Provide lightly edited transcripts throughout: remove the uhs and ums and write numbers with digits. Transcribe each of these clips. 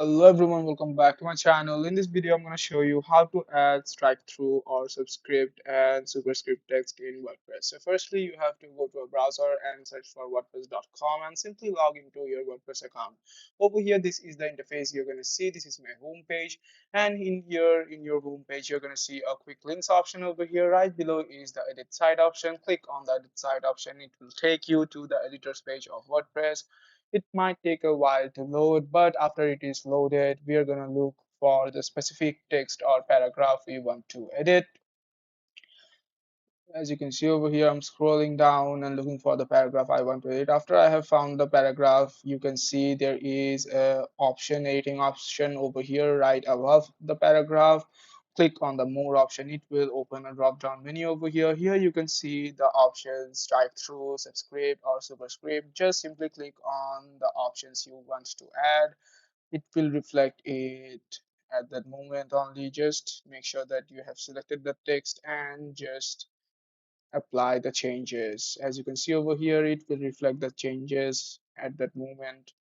Hello everyone, welcome back to my channel. In this video, I'm going to show you how to add strike-through or subscript and superscript text in WordPress. So firstly, you have to go to a browser and search for wordpress.com and simply log into your WordPress account. Over here, this is the interface you're going to see. This is my home page, and in here, in your home page, you're going to see a quick links option over here. Right below is the edit site option. Click on the edit site option. It will take you to the editor's page of WordPress. It might take a while to load, but after it is loaded, we are going to look for the specific text or paragraph we want to edit. As you can see over here, I'm scrolling down and looking for the paragraph I want to edit. After I have found the paragraph, you can see there is a option, editing option over here right above the paragraph. Click on the more option. It will open a drop down menu over here. Here you can see the options strike through, subscript or superscript. Just simply click on the options you want to add. It will reflect it at that moment only. Just make sure that you have selected the text and just apply the changes. As you can see over here, it will reflect the changes at that moment.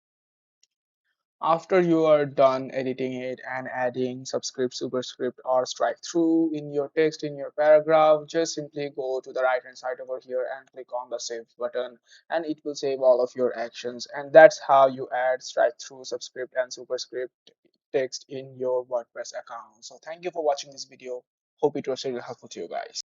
After you are done editing it and adding subscript, superscript, or strike through in your text in your paragraph, just simply go to the right hand side over here and click on the save button, and it will save all of your actions. And that's how you add strike through, subscript, and superscript text in your WordPress account. So thank you for watching this video. Hope it was really helpful to you guys.